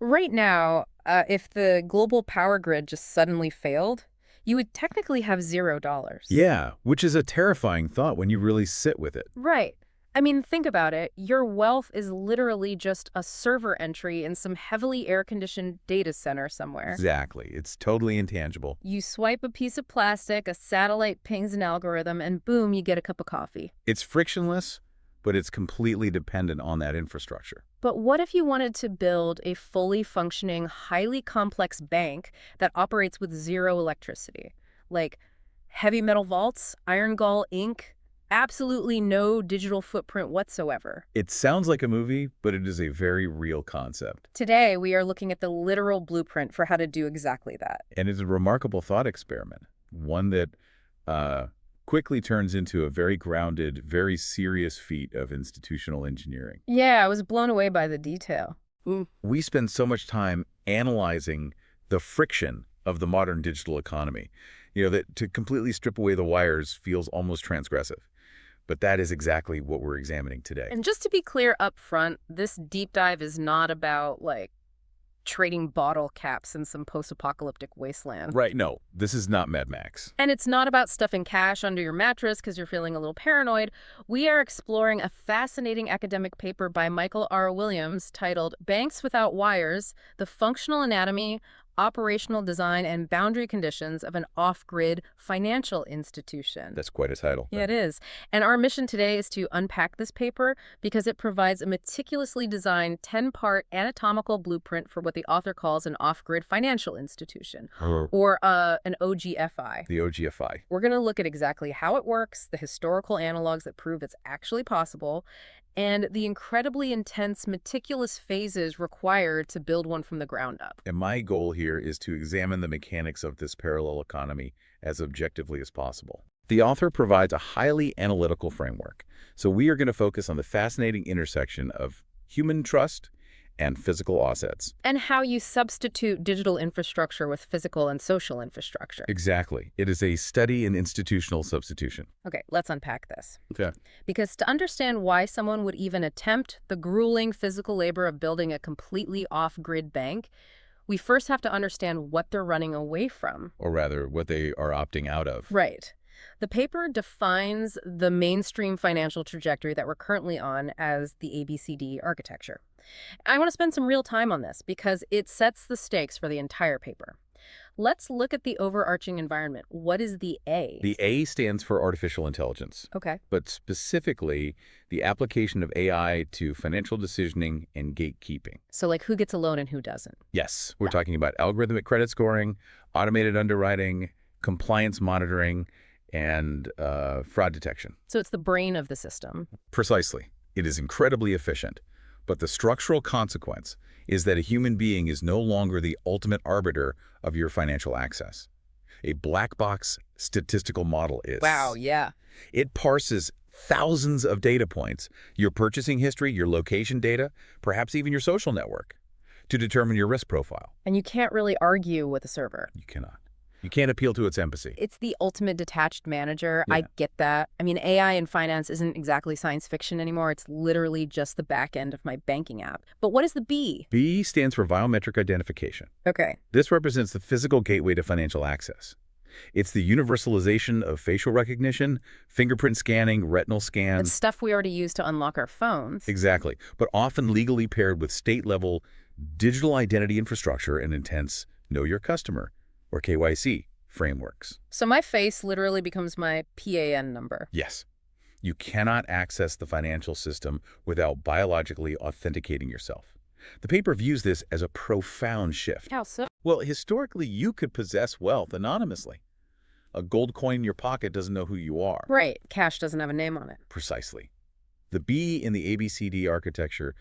Right now, if the global power grid just suddenly failed, you would technically have $0. Yeah, which is a terrifying thought when you really sit with it. Right. I mean, think about it. Your wealth is literally just a server entry in some heavily air-conditioned data center somewhere. Exactly. It's totally intangible. You swipe a piece of plastic, a satellite pings an algorithm, and boom, you get a cup of coffee. It's frictionless, but it's completely dependent on that infrastructure. But what if you wanted to build a fully functioning, highly complex bank that operates with zero electricity? Like heavy metal vaults, iron gall ink, absolutely no digital footprint whatsoever. It sounds like a movie, but it is a very real concept. Today, we are looking at the literal blueprint for how to do exactly that. And it's a remarkable thought experiment, one that quickly turns into a very grounded, very serious feat of institutional engineering. Yeah, I was blown away by the detail. We spend so much time analyzing the friction of the modern digital economy, that to completely strip away the wires feels almost transgressive. But that is exactly what we're examining today. And just to be clear up front, this deep dive is not about, trading bottle caps in some post-apocalyptic wasteland. Right, no, this is not Mad Max. And it's not about stuffing cash under your mattress because you're feeling a little paranoid. We are exploring a fascinating academic paper by Michael R. Williams titled Banks Without Wires, The Functional Anatomy, Operational Design, and Boundary Conditions of an Off-Grid Financial Institution. That's quite a title. Yeah, it is. And our mission today is to unpack this paper because it provides a meticulously designed 10-part anatomical blueprint for what the author calls an off-grid financial institution, or an OGFI. The OGFI. We're going to look at exactly how it works, the historical analogs that prove it's actually possible, and the incredibly intense, meticulous phases required to build one from the ground up. And my goal here is to examine the mechanics of this parallel economy as objectively as possible. The author provides a highly analytical framework, so we are going to focus on the fascinating intersection of human trust and physical assets. And how you substitute digital infrastructure with physical and social infrastructure. Exactly. It is a study in institutional substitution. Okay, let's unpack this. Okay. Because to understand why someone would even attempt the grueling physical labor of building a completely off-grid bank, we first have to understand what they're running away from. Or rather, what they are opting out of. Right. The paper defines the mainstream financial trajectory that we're currently on as the ABCD architecture. I want to spend some real time on this because it sets the stakes for the entire paper. Let's look at the overarching environment. What is the A? The A stands for artificial intelligence. Okay. But specifically, the application of AI to financial decisioning and gatekeeping. So who gets a loan and who doesn't? Yes, we're talking about algorithmic credit scoring, automated underwriting, compliance monitoring, and fraud detection. So it's the brain of the system. Precisely. It is incredibly efficient. But the structural consequence is that a human being is no longer the ultimate arbiter of your financial access. A black box statistical model is. Wow, yeah. It parses thousands of data points, your purchasing history, your location data, perhaps even your social network, to determine your risk profile. And you can't really argue with a server. You cannot. You can't appeal to its empathy. It's the ultimate detached manager. Yeah. I get that. I mean, AI in finance isn't exactly science fiction anymore. It's literally just the back end of my banking app. But what is the B? B stands for biometric identification. Okay. This represents the physical gateway to financial access. It's the universalization of facial recognition, fingerprint scanning, retinal scans. It's stuff we already use to unlock our phones. Exactly, but often legally paired with state-level digital identity infrastructure and intense Know Your Customer, or KYC, frameworks. So my face literally becomes my PAN number. Yes. You cannot access the financial system without biologically authenticating yourself. The paper views this as a profound shift. How so? Well, historically, you could possess wealth anonymously. A gold coin in your pocket doesn't know who you are. Right. Cash doesn't have a name on it. Precisely. The B in the ABCD architecture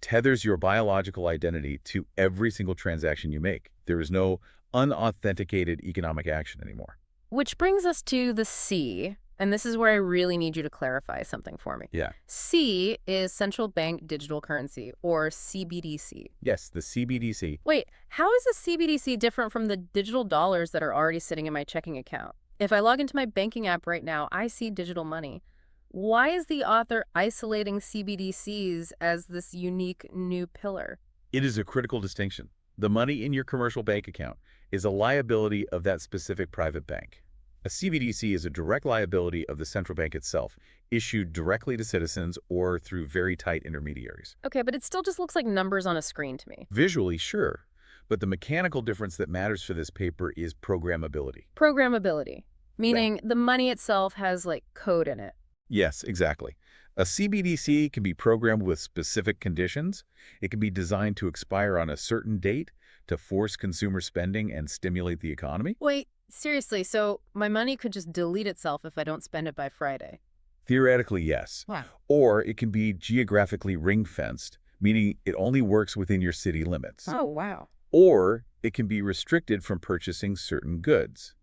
tethers your biological identity to every single transaction you make. There is no unauthenticated economic action anymore. Which brings us to the C, and this is where I really need you to clarify something for me. Yeah. C is central bank digital currency, or CBDC. Yes, the CBDC. Wait, how is a CBDC different from the digital dollars that are already sitting in my checking account? If I log into my banking app right now, I see digital money. Why is the author isolating CBDCs as this unique new pillar? It is a critical distinction. The money in your commercial bank account is a liability of that specific private bank. A CBDC is a direct liability of the central bank itself, issued directly to citizens or through very tight intermediaries. Okay, but it still just looks like numbers on a screen to me. Visually, sure, but the mechanical difference that matters for this paper is programmability. Programmability, Right. meaning the money itself has like code in it. Yes, exactly. A CBDC can be programmed with specific conditions. It can be designed to expire on a certain date to force consumer spending and stimulate the economy. Wait, seriously, so my money could just delete itself if I don't spend it by Friday? Theoretically, yes. Wow. Or it can be geographically ring-fenced, meaning it only works within your city limits. Oh, wow. Or it can be restricted from purchasing certain goods.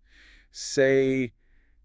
Say,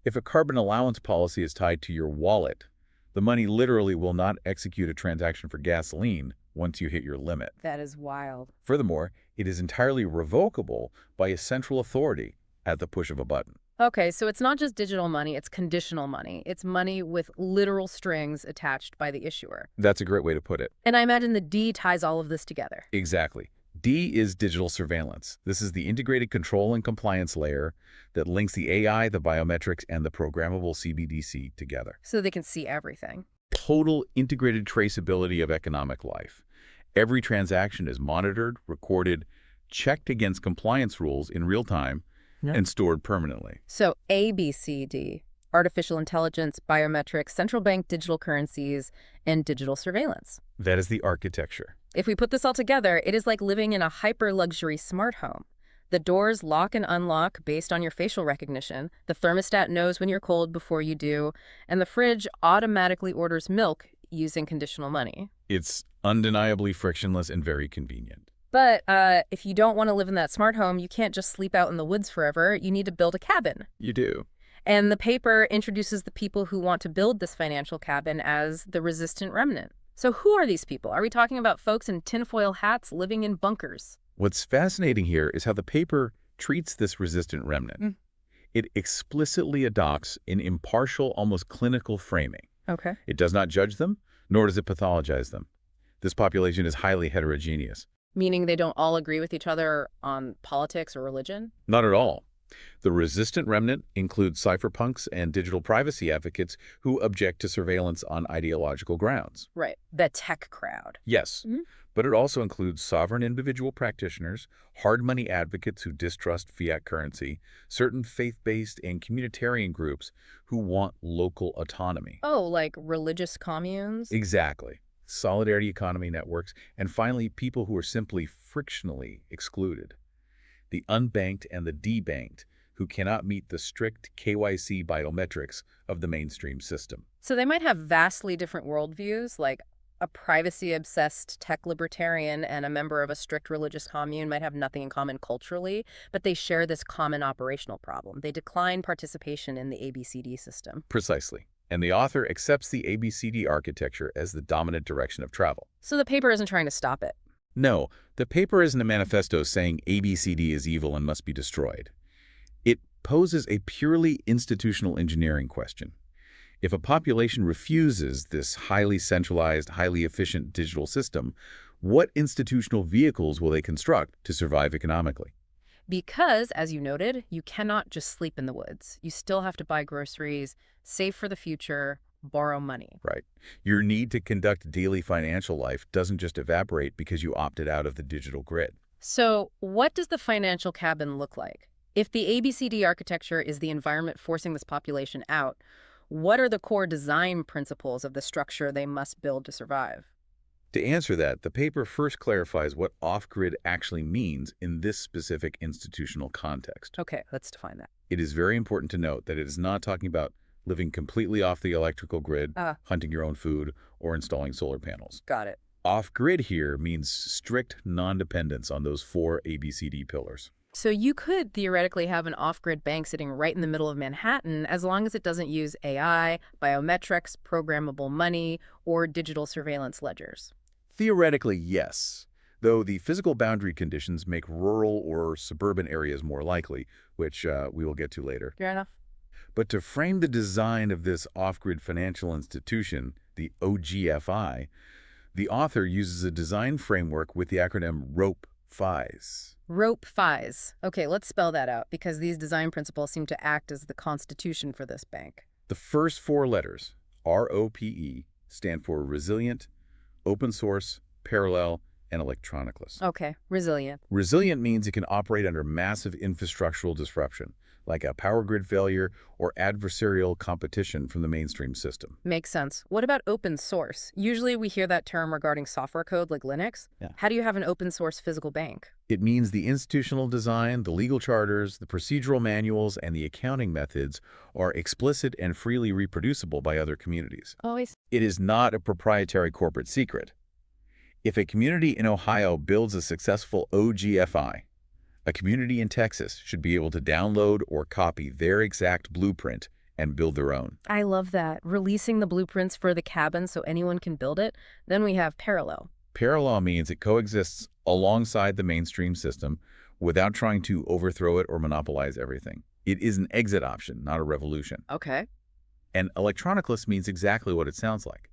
if a carbon allowance policy is tied to your wallet, the money literally will not execute a transaction for gasoline once you hit your limit. That is wild. Furthermore, it is entirely revocable by a central authority at the push of a button. Okay, so it's not just digital money, it's conditional money. It's money with literal strings attached by the issuer. That's a great way to put it. And I imagine the D ties all of this together. Exactly. D is digital surveillance. This is the integrated control and compliance layer that links the AI, the biometrics, and the programmable CBDC together. So they can see everything. Total integrated traceability of economic life. Every transaction is monitored, recorded, checked against compliance rules in real time, and stored permanently. So A, B, C, D, artificial intelligence, biometrics, central bank digital currencies, and digital surveillance. That is the architecture. If we put this all together, it is like living in a hyper-luxury smart home. The doors lock and unlock based on your facial recognition, the thermostat knows when you're cold before you do, and the fridge automatically orders milk using conditional money. It's undeniably frictionless and very convenient. But if you don't want to live in that smart home, you can't just sleep out in the woods forever. You need to build a cabin. You do. And the paper introduces the people who want to build this financial cabin as the resistant remnant. So who are these people? Are we talking about folks in tinfoil hats living in bunkers? What's fascinating here is how the paper treats this resistant remnant. It explicitly adopts an impartial, almost clinical framing. Okay. It does not judge them, nor does it pathologize them. This population is highly heterogeneous. Meaning they don't all agree with each other on politics or religion? Not at all. The resistant remnant includes cypherpunks and digital privacy advocates who object to surveillance on ideological grounds. Right. The tech crowd. Yes, but it also includes sovereign individual practitioners, hard money advocates who distrust fiat currency, certain faith-based and communitarian groups who want local autonomy. Oh, like religious communes? Exactly. Solidarity economy networks, and finally, people who are simply frictionally excluded. The unbanked and the debanked, who cannot meet the strict KYC biometrics of the mainstream system. So they might have vastly different worldviews, like a privacy-obsessed tech libertarian and a member of a strict religious commune might have nothing in common culturally, but they share this common operational problem. They decline participation in the ABCD system. Precisely. And the author accepts the ABCD architecture as the dominant direction of travel. So the paper isn't trying to stop it. No, the paper isn't a manifesto saying ABCD is evil and must be destroyed. It poses a purely institutional engineering question. If a population refuses this highly centralized, highly efficient digital system, what institutional vehicles will they construct to survive economically? Because, as you noted, you cannot just sleep in the woods. You still have to buy groceries, save for the future, borrow money. Right. Your need to conduct daily financial life doesn't just evaporate because you opted out of the digital grid. So what does the financial cabin look like? If the ABCD architecture is the environment forcing this population out, what are the core design principles of the structure they must build to survive? To answer that, the paper first clarifies what off-grid actually means in this specific institutional context. Okay, let's define that. It is very important to note that it is not talking about living completely off the electrical grid, hunting your own food, or installing solar panels. Got it. Off-grid here means strict non-dependence on those 4 ABCD pillars. So you could theoretically have an off-grid bank sitting right in the middle of Manhattan as long as it doesn't use AI, biometrics, programmable money, or digital surveillance ledgers. Theoretically, yes, though the physical boundary conditions make rural or suburban areas more likely, which we will get to later. Fair enough. But to frame the design of this off-grid financial institution, the OGFI, The author uses a design framework with the acronym ROPE FIs. Rope FIs. Okay, let's spell that out because these design principles seem to act as the constitution for this bank. The first four letters, ROPE, stand for resilient, open source, parallel, and electronicless. Okay, resilient. Resilient means it can operate under massive infrastructural disruption, like a power grid failure or adversarial competition from the mainstream system. Makes sense. What about open source? Usually we hear that term regarding software code like Linux. Yeah. How do you have an open source physical bank? It means the institutional design, the legal charters, the procedural manuals, and the accounting methods are explicit and freely reproducible by other communities. Always. It is not a proprietary corporate secret. If a community in Ohio builds a successful OGFI, a community in Texas should be able to download or copy their exact blueprint and build their own. I love that. Releasing the blueprints for the cabin so anyone can build it. Then we have parallel. Parallel means it coexists alongside the mainstream system without trying to overthrow it or monopolize everything. It is an exit option, not a revolution. Okay. And electronicless means exactly what it sounds like.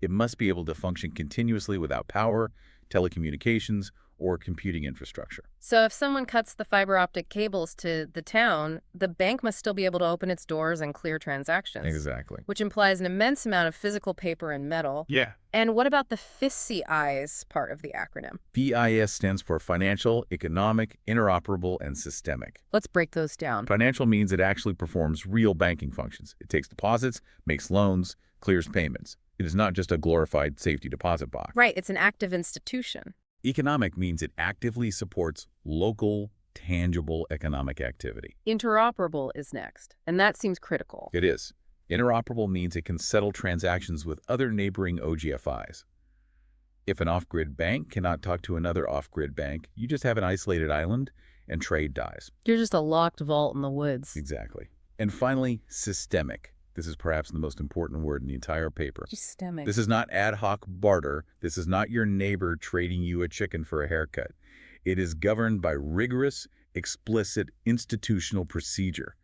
It must be able to function continuously without power, telecommunications, or computing infrastructure. So if someone cuts the fiber optic cables to the town, the bank must still be able to open its doors and clear transactions. Exactly. Which implies an immense amount of physical paper and metal. Yeah. And what about the FISCIs part of the acronym? FIS stands for financial, economic, interoperable, and systemic. Let's break those down. Financial means it actually performs real banking functions. It takes deposits, makes loans, clears payments. It is not just a glorified safety deposit box. Right, it's an active institution. Economic means it actively supports local, tangible economic activity. Interoperable is next, and that seems critical. It is. Interoperable means it can settle transactions with other neighboring OGFIs. If an off-grid bank cannot talk to another off-grid bank, you just have an isolated island and trade dies. You're just a locked vault in the woods. Exactly. And finally, systemic. This is perhaps the most important word in the entire paper. Systemic. This is not ad hoc barter. This is not your neighbor trading you a chicken for a haircut. It is governed by rigorous, explicit institutional procedure.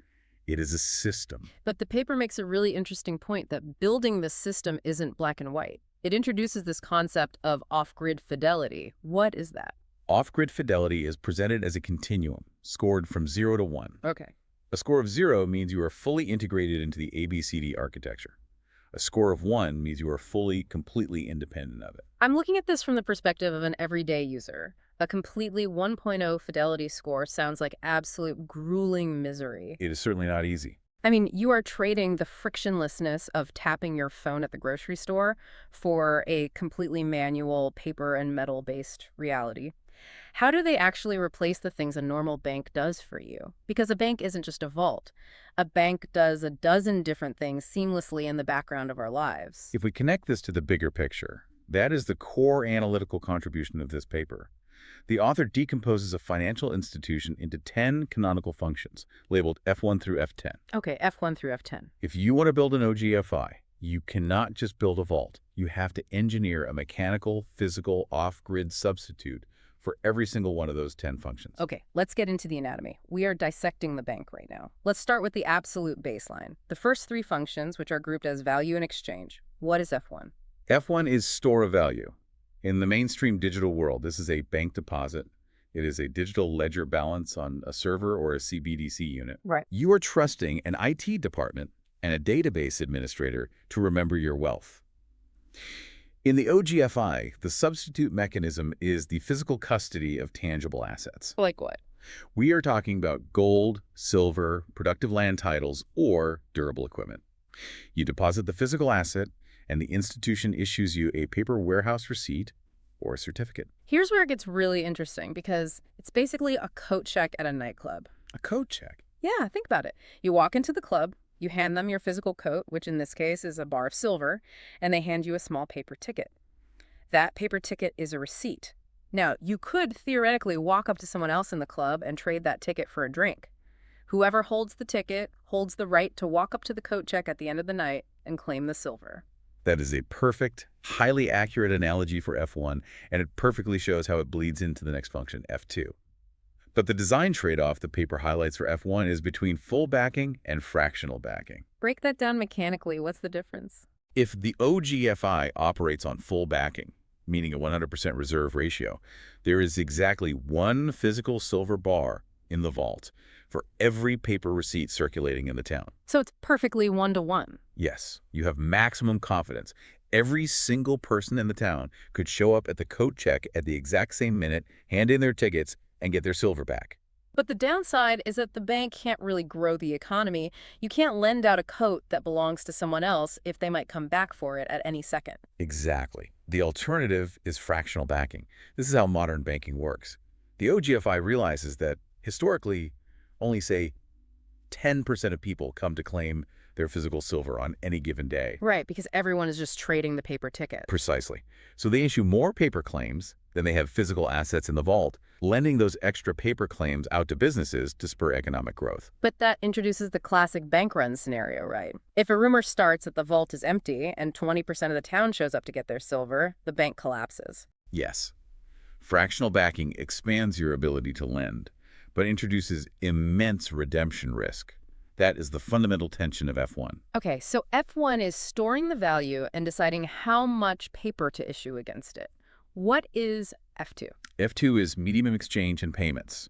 It is a system. But the paper makes a really interesting point that building the system isn't black and white. It introduces this concept of off-grid fidelity. What is that? Off-grid fidelity is presented as a continuum, scored from 0 to 1. Okay. A score of 0 means you are fully integrated into the ABCD architecture. A score of 1 means you are fully, completely independent of it. I'm looking at this from the perspective of an everyday user. A completely 1.0 fidelity score sounds like absolute grueling misery. It is certainly not easy. I mean, you are trading the frictionlessness of tapping your phone at the grocery store for a completely manual, paper and metal-based reality. How do they actually replace the things a normal bank does for you? Because a bank isn't just a vault. A bank does a dozen different things seamlessly in the background of our lives. If we connect this to the bigger picture, that is the core analytical contribution of this paper. The author decomposes a financial institution into 10 canonical functions, labeled F1 through F10. Okay, F1 through F10. If you want to build an OGFI, you cannot just build a vault. You have to engineer a mechanical, physical, off-grid substitute for every single one of those 10 functions. Okay, let's get into the anatomy. We are dissecting the bank right now. Let's start with the absolute baseline. The first three functions, which are grouped as value and exchange. What is F1? F1 is store of value. In the mainstream digital world, this is a bank deposit. It is a digital ledger balance on a server or a CBDC unit. Right. You are trusting an IT department and a database administrator to remember your wealth. In the OGFI, the substitute mechanism is the physical custody of tangible assets. Like what? We are talking about gold, silver, productive land titles, or durable equipment. You deposit the physical asset, and the institution issues you a paper warehouse receipt or a certificate. Here's where it gets really interesting because it's basically a coat check at a nightclub. A code check. Yeah, think about it. You walk into the club, you hand them your physical coat, which in this case is a bar of silver, and they hand you a small paper ticket. That paper ticket is a receipt. Now, you could theoretically walk up to someone else in the club and trade that ticket for a drink. Whoever holds the ticket holds the right to walk up to the coat check at the end of the night and claim the silver. That is a perfect, highly accurate analogy for F1, and it perfectly shows how it bleeds into the next function, F2. But the design trade-off the paper highlights for F1 is between full backing and fractional backing. Break that down mechanically. What's the difference? If the OGFI operates on full backing, meaning a 100% reserve ratio. There is exactly one physical silver bar in the vault for every paper receipt circulating in the town. So it's perfectly 1-to-1. Yes, you have maximum confidence. Every single person in the town could show up at the coat check at the exact same minute, hand in their tickets, and get their silver back. But the downside is that the bank can't really grow the economy. You can't lend out a coat that belongs to someone else if they might come back for it at any second. Exactly. The alternative is fractional backing. This is how modern banking works. The OGFI realizes that, historically, only, say, 10% of people come to claim their physical silver on any given day. Right, because everyone is just trading the paper ticket. Precisely. So they issue more paper claims than they have physical assets in the vault, lending those extra paper claims out to businesses to spur economic growth. But that introduces the classic bank run scenario, right? If a rumor starts that the vault is empty and 20% of the town shows up to get their silver, the bank collapses. Yes. Fractional backing expands your ability to lend, but introduces immense redemption risk. That is the fundamental tension of F1. Okay, so F1 is storing the value and deciding how much paper to issue against it. What is F2? F2 is medium of exchange and payments.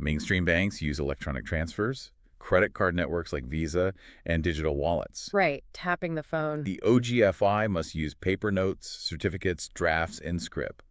Mainstream banks use electronic transfers, credit card networks like Visa, and digital wallets. Right, tapping the phone. The OGFI must use paper notes, certificates, drafts, and scrip.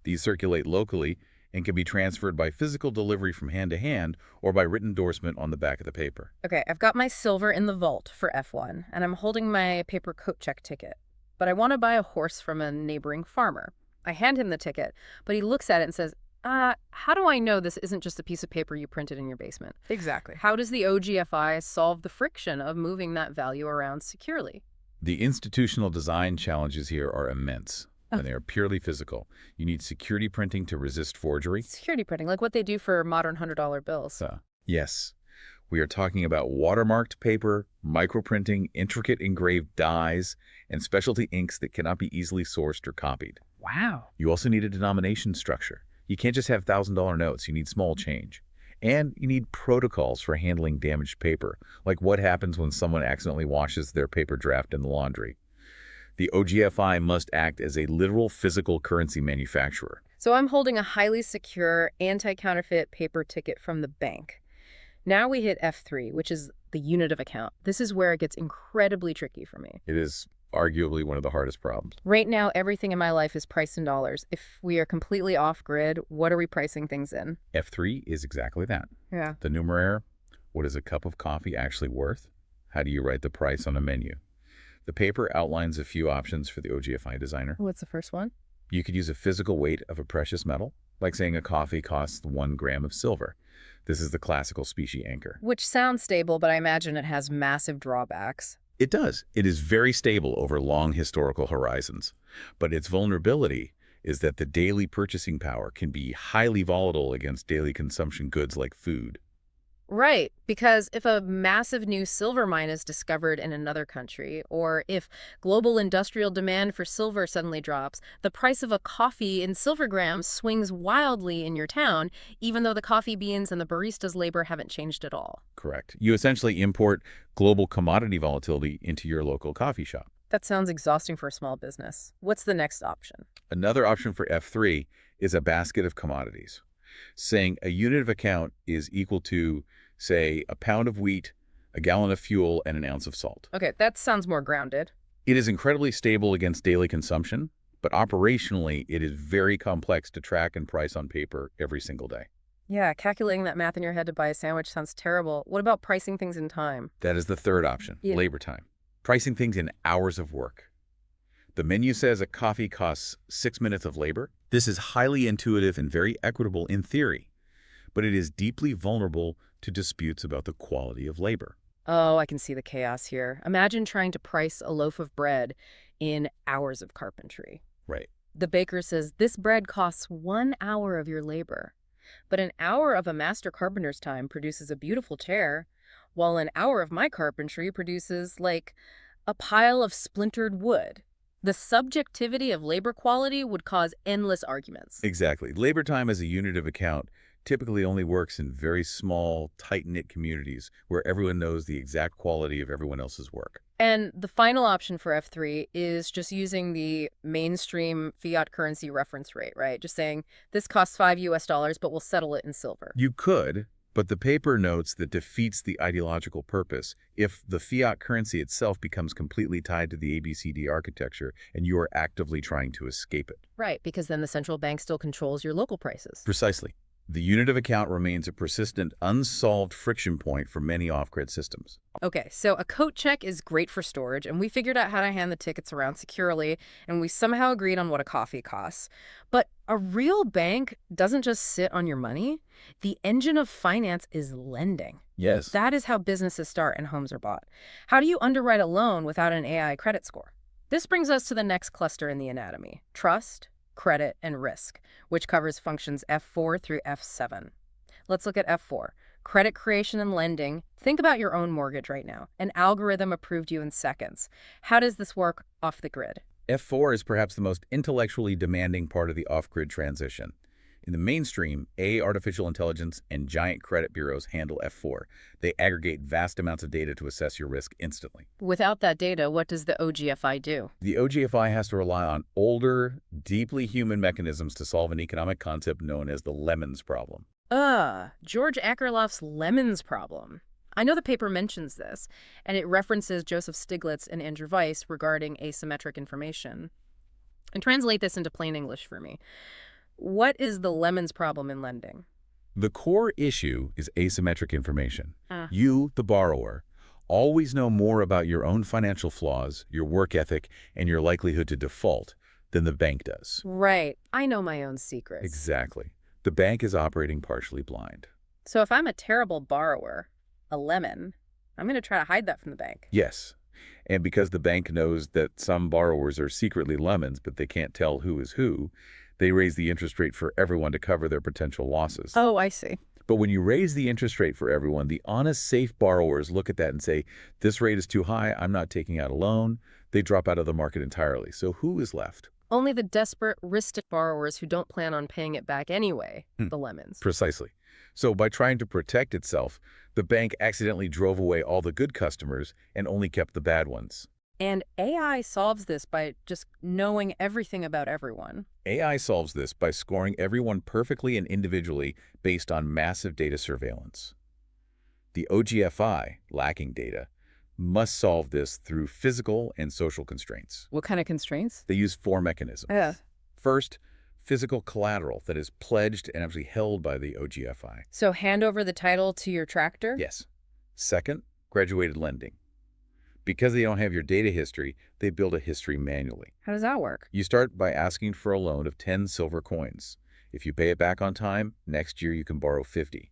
These circulate locally and can be transferred by physical delivery from hand to hand or by written endorsement on the back of the paper. Okay, I've got my silver in the vault for F1, and I'm holding my paper coat check ticket. But I want to buy a horse from a neighboring farmer. I hand him the ticket, but he looks at it and says, how do I know this isn't just a piece of paper you printed in your basement? Exactly. How does the OGFI solve the friction of moving that value around securely? The institutional design challenges here are immense, and they are purely physical. You need security printing to resist forgery. Security printing, like what they do for modern $100 bills. Yes, we are talking about watermarked paper, microprinting, intricate engraved dies, and specialty inks that cannot be easily sourced or copied. Wow. You also need a denomination structure. You can't just have $1,000 notes. You need small change. And you need protocols for handling damaged paper, like what happens when someone accidentally washes their paper draft in the laundry. The OGFI must act as a literal physical currency manufacturer. So I'm holding a highly secure anti-counterfeit paper ticket from the bank. Now we hit F3, which is the unit of account. This is where it gets incredibly tricky for me. It is arguably one of the hardest problems. Right now, everything in my life is priced in dollars. If we are completely off-grid, what are we pricing things in? F3 is exactly that. Yeah. The numeraire, what is a cup of coffee actually worth? How do you write the price on a menu? The paper outlines a few options for the OGFI designer. What's the first one? You could use a physical weight of a precious metal, like saying a coffee costs 1 gram of silver. This is the classical specie anchor. Which sounds stable, but I imagine it has massive drawbacks. It does. It is very stable over long historical horizons. But its vulnerability is that the daily purchasing power can be highly volatile against daily consumption goods like food. Right, because if a massive new silver mine is discovered in another country, or if global industrial demand for silver suddenly drops, the price of a coffee in silver grams swings wildly in your town, even though the coffee beans and the barista's labor haven't changed at all. Correct. You essentially import global commodity volatility into your local coffee shop. That sounds exhausting for a small business. What's the next option? Another option for F3 is a basket of commodities, saying a unit of account is equal to, say, a pound of wheat, a gallon of fuel, and an ounce of salt. Okay, that sounds more grounded. It is incredibly stable against daily consumption, but operationally, it is very complex to track and price on paper every single day. Yeah, calculating that math in your head to buy a sandwich sounds terrible. What about pricing things in time? That is the third option, Yeah. labor time. Pricing things in hours of work. The menu says a coffee costs 6 minutes of labor. This is highly intuitive and very equitable in theory, but it is deeply vulnerable to disputes about the quality of labor. Oh, I can see the chaos here. Imagine trying to price a loaf of bread in hours of carpentry. Right. The baker says, this bread costs 1 hour of your labor. But an hour of a master carpenter's time produces a beautiful chair, while an hour of my carpentry produces, like, a pile of splintered wood. The subjectivity of labor quality would cause endless arguments. Exactly. Labor time as a unit of account typically only works in very small, tight-knit communities where everyone knows the exact quality of everyone else's work. And the final option for F3 is just using the mainstream fiat currency reference rate, right? Just saying this costs $5, but we'll settle it in silver. You could, but the paper notes that defeats the ideological purpose if the fiat currency itself becomes completely tied to the ABCD architecture and you are actively trying to escape it. Right, because then the central bank still controls your local prices. Precisely. The unit of account remains a persistent, unsolved friction point for many off-grid systems. Okay, so a coat check is great for storage, and we figured out how to hand the tickets around securely, and we somehow agreed on what a coffee costs. But a real bank doesn't just sit on your money. The engine of finance is lending. Yes. That is how businesses start and homes are bought. How do you underwrite a loan without an AI credit score? This brings us to the next cluster in the anatomy: trust, credit, and risk, which covers functions F4 through F7. Let's look at F4. Credit creation and lending. Think about your own mortgage right now. An algorithm approved you in seconds. How does this work off the grid? F4 is perhaps the most intellectually demanding part of the off-grid transition. In the mainstream, artificial intelligence and giant credit bureaus handle F4. They aggregate vast amounts of data to assess your risk instantly. Without that data, what does the OGFI do? The OGFI has to rely on older, deeply human mechanisms to solve an economic concept known as the lemons problem. George Akerlof's lemons problem. I know the paper mentions this, and it references Joseph Stiglitz and Andrew Weiss regarding asymmetric information. And translate this into plain English for me. What is the lemons problem in lending? The core issue is asymmetric information. Uh. You, the borrower, always know more about your own financial flaws, your work ethic, and your likelihood to default than the bank does. Right. I know my own secrets. Exactly. The bank is operating partially blind. So if I'm a terrible borrower, a lemon, I'm going to try to hide that from the bank. Yes. And because the bank knows that some borrowers are secretly lemons, but they can't tell who is who, they raise the interest rate for everyone to cover their potential losses. Oh, I see. But when you raise the interest rate for everyone, the honest, safe borrowers look at that and say, this rate is too high, I'm not taking out a loan. They drop out of the market entirely. So who is left? Only the desperate, risky borrowers who don't plan on paying it back anyway, the lemons. Precisely. So by trying to protect itself, the bank accidentally drove away all the good customers and only kept the bad ones. And AI solves this by just knowing everything about everyone. AI solves this by scoring everyone perfectly and individually based on massive data surveillance. The OGFI, lacking data, must solve this through physical and social constraints. What kind of constraints? They use 4 mechanisms. First, physical collateral that is pledged and actually held by the OGFI. So hand over the title to your tractor? Yes. Second, graduated lending. Because they don't have your data history, they build a history manually. How does that work? You start by asking for a loan of 10 silver coins. If you pay it back on time, next year you can borrow 50.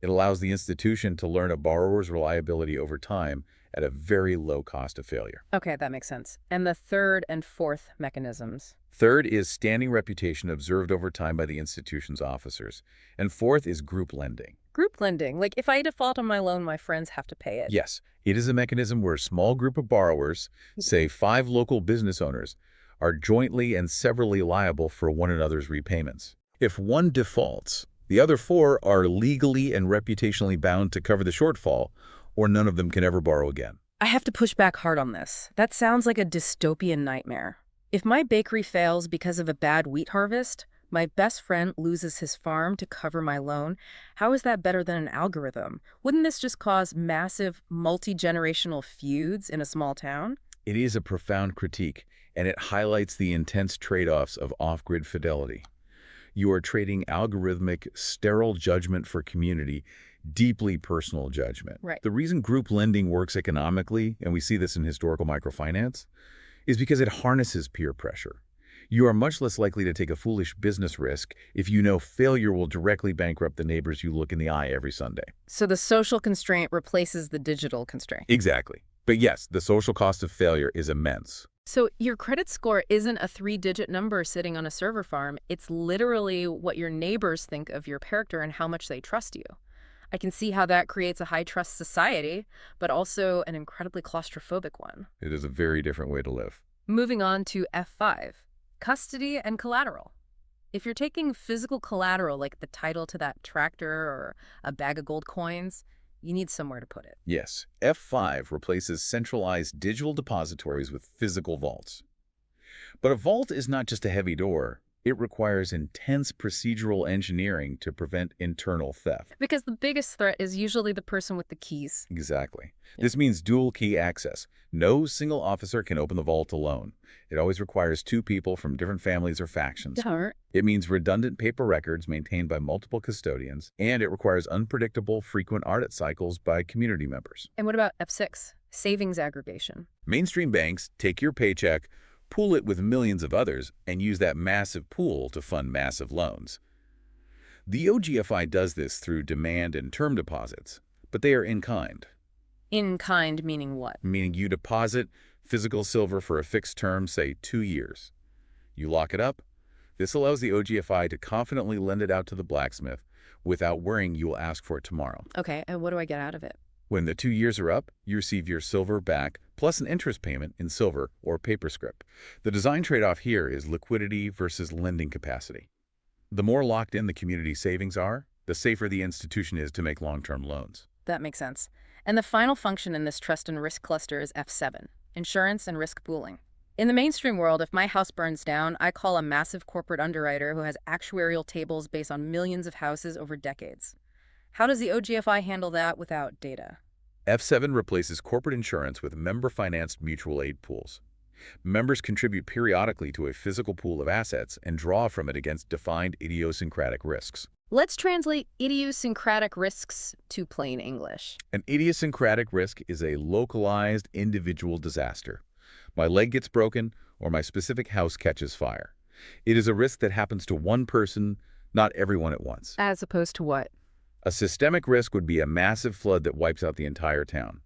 It allows the institution to learn a borrower's reliability over time at a very low cost of failure. Okay, that makes sense. And the third and fourth mechanisms? Third is standing reputation observed over time by the institution's officers. And fourth is group lending. Group lending. Like if I default on my loan, my friends have to pay it. Yes, it is a mechanism where a small group of borrowers, say 5 local business owners, are jointly and severally liable for one another's repayments. If one defaults, the other 4 are legally and reputationally bound to cover the shortfall, or none of them can ever borrow again. I have to push back hard on this. That sounds like a dystopian nightmare. If my bakery fails because of a bad wheat harvest, my best friend loses his farm to cover my loan. How is that better than an algorithm? Wouldn't this just cause massive, multi-generational feuds in a small town? It is a profound critique, and it highlights the intense trade-offs of off-grid fidelity. You are trading algorithmic, sterile judgment for community, deeply personal judgment. Right. The reason group lending works economically, and we see this in historical microfinance, is because it harnesses peer pressure. You are much less likely to take a foolish business risk if you know failure will directly bankrupt the neighbors you look in the eye every Sunday. So the social constraint replaces the digital constraint. Exactly. But yes, the social cost of failure is immense. So your credit score isn't a 3-digit number sitting on a server farm. It's literally what your neighbors think of your character and how much they trust you. I can see how that creates a high-trust society, but also an incredibly claustrophobic one. It is a very different way to live. Moving on to F5, custody and collateral. If you're taking physical collateral like the title to that tractor or a bag of gold coins, You need somewhere to put it. Yes, F5 replaces centralized digital depositories with physical vaults. But a vault is not just a heavy door. It requires intense procedural engineering to prevent internal theft. Because the biggest threat is usually the person with the keys. Exactly. Yeah. This means dual key access. No single officer can open the vault alone. It always requires two people from different families or factions. Darn. It means redundant paper records maintained by multiple custodians, and it requires unpredictable, frequent audit cycles by community members. And what about F6? Savings aggregation. Mainstream banks take your paycheck, pool it with millions of others, and use that massive pool to fund massive loans. The OGFI does this through demand and term deposits, but they are in kind, In kind meaning what? meaning you deposit physical silver for a fixed term, say 2 years. You lock it up. This allows the OGFI to confidently lend it out to the blacksmith without worrying you will ask for it tomorrow. Okay, and what do I get out of it? When the 2 years are up, you receive your silver back plus an interest payment in silver or paper scrip. The design trade-off here is liquidity versus lending capacity. The more locked in the community savings are, the safer the institution is to make long-term loans. That makes sense. And the final function in this trust and risk cluster is F7, insurance and risk pooling. In the mainstream world, if my house burns down, I call a massive corporate underwriter who has actuarial tables based on millions of houses over decades. How does the OGFI handle that without data? F7 replaces corporate insurance with member-financed mutual aid pools. Members contribute periodically to a physical pool of assets and draw from it against defined idiosyncratic risks. Let's translate idiosyncratic risks to plain English. An idiosyncratic risk is a localized individual disaster. My leg gets broken or my specific house catches fire. It is a risk that happens to one person, not everyone at once. As opposed to what? A systemic risk would be a massive flood that wipes out the entire town.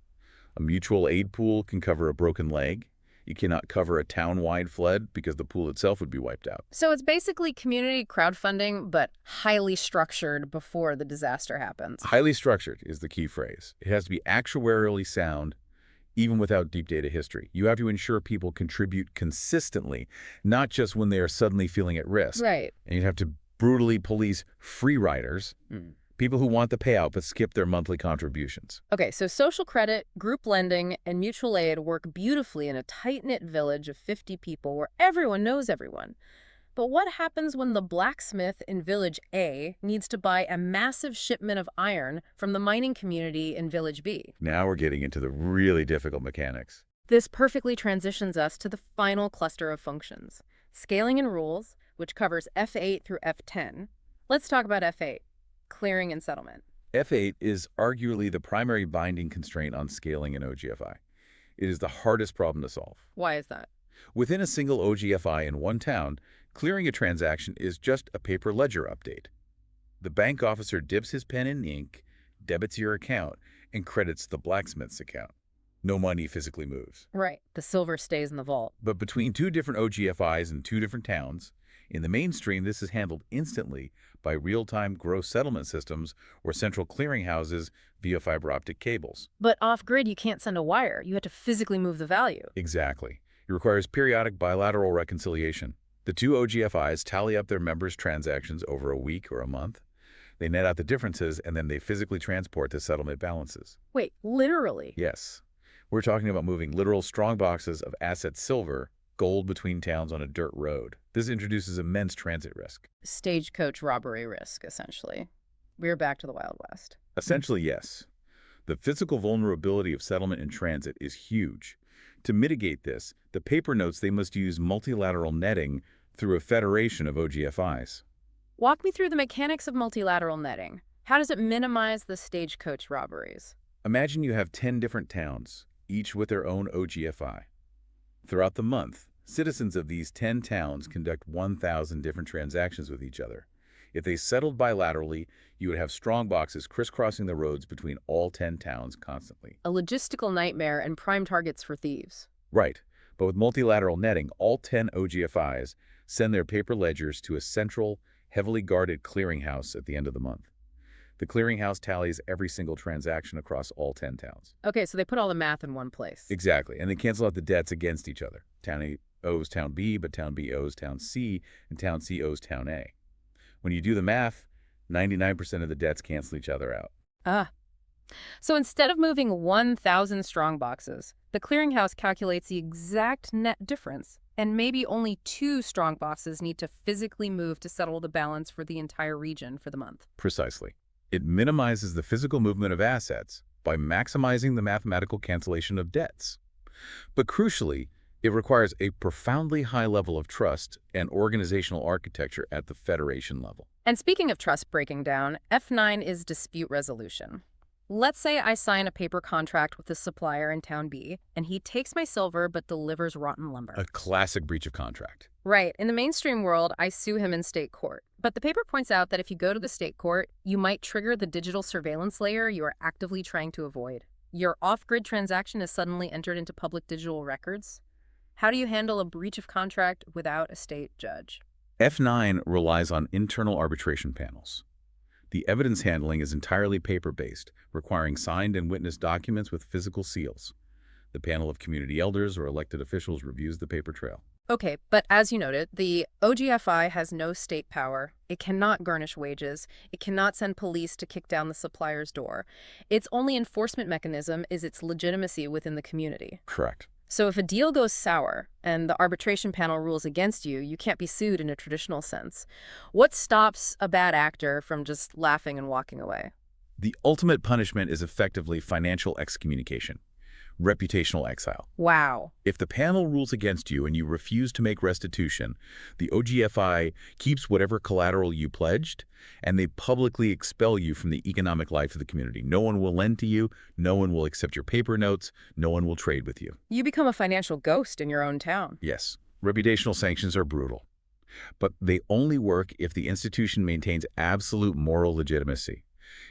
A mutual aid pool can cover a broken leg. You cannot cover a town-wide flood because the pool itself would be wiped out. So it's basically community crowdfunding, but highly structured before the disaster happens. Highly structured is the key phrase. It has to be actuarially sound, even without deep data history. You have to ensure people contribute consistently, not just when they are suddenly feeling at risk. Right. And you'd have to brutally police free riders, people who want the payout but skip their monthly contributions. Okay, so social credit, group lending, and mutual aid work beautifully in a tight-knit village of 50 people where everyone knows everyone. But what happens when the blacksmith in Village A needs to buy a massive shipment of iron from the mining community in Village B? Now we're getting into the really difficult mechanics. This perfectly transitions us to the final cluster of functions, scaling and rules, which covers F8 through F10. Let's talk about F8, clearing and settlement. F8 is arguably the primary binding constraint on scaling in OGFI. It is the hardest problem to solve. Why is that? Within a single OGFI in one town, clearing a transaction is just a paper ledger update. The bank officer dips his pen in ink, debits your account, and credits the blacksmith's account. No money physically moves. Right. The silver stays in the vault. But between two different OGFIs in two different towns, in the mainstream, this is handled instantly by real-time gross settlement systems or central clearinghouses via fiber optic cables. But off-grid, you can't send a wire. You have to physically move the value. Exactly. It requires periodic bilateral reconciliation. The two OGFIs tally up their members' transactions over a week or a month. They net out the differences, and then they physically transport the settlement balances. Wait, literally? Yes. We're talking about moving literal strong boxes of asset silver, gold between towns on a dirt road. This introduces immense transit risk. Stagecoach robbery risk, essentially. We're back to the Wild West. Essentially, yes. The physical vulnerability of settlement in transit is huge. To mitigate this, the paper notes they must use multilateral netting through a federation of OGFIs. Walk me through the mechanics of multilateral netting. How does it minimize the stagecoach robberies? Imagine you have 10 different towns, each with their own OGFI. Throughout the month, citizens of these 10 towns conduct 1,000 different transactions with each other. If they settled bilaterally, you would have strong boxes crisscrossing the roads between all 10 towns constantly. A logistical nightmare and prime targets for thieves. Right, but with multilateral netting, all 10 OGFIs send their paper ledgers to a central, heavily guarded clearinghouse at the end of the month. The clearinghouse tallies every single transaction across all 10 towns. Okay, so they put all the math in one place. Exactly, and they cancel out the debts against each other. Town A owes Town B, but Town B owes Town C, and Town C owes Town A. When you do the math, 99% of the debts cancel each other out. Ah, So instead of moving 1,000 strong boxes, the clearinghouse calculates the exact net difference, and maybe only 2 strong boxes need to physically move to settle the balance for the entire region for the month. Precisely. It minimizes the physical movement of assets by maximizing the mathematical cancellation of debts. But crucially, it requires a profoundly high level of trust and organizational architecture at the federation level. And speaking of trust breaking down, F9 is dispute resolution. Let's say I sign a paper contract with a supplier in Town B, and he takes my silver but delivers rotten lumber. A classic breach of contract. Right. In the mainstream world, I sue him in state court. But the paper points out that if you go to the state court, you might trigger the digital surveillance layer you are actively trying to avoid. Your off-grid transaction is suddenly entered into public digital records. How do you handle a breach of contract without a state judge? F9 relies on internal arbitration panels. The evidence handling is entirely paper-based, requiring signed and witnessed documents with physical seals. The panel of community elders or elected officials reviews the paper trail. Okay, but as you noted, the OGFI has no state power. It cannot garnish wages. It cannot send police to kick down the supplier's door. Its only enforcement mechanism is its legitimacy within the community. Correct. So if a deal goes sour and the arbitration panel rules against you, you can't be sued in a traditional sense. What stops a bad actor from just laughing and walking away? The ultimate punishment is effectively financial excommunication, reputational exile. Wow. If the panel rules against you and you refuse to make restitution, the OGFI keeps whatever collateral you pledged, and they publicly expel you from the economic life of the community. No one will lend to you, no one will accept your paper notes, no one will trade with you. You become a financial ghost in your own town. Yes, reputational sanctions are brutal, but they only work if the institution maintains absolute moral legitimacy.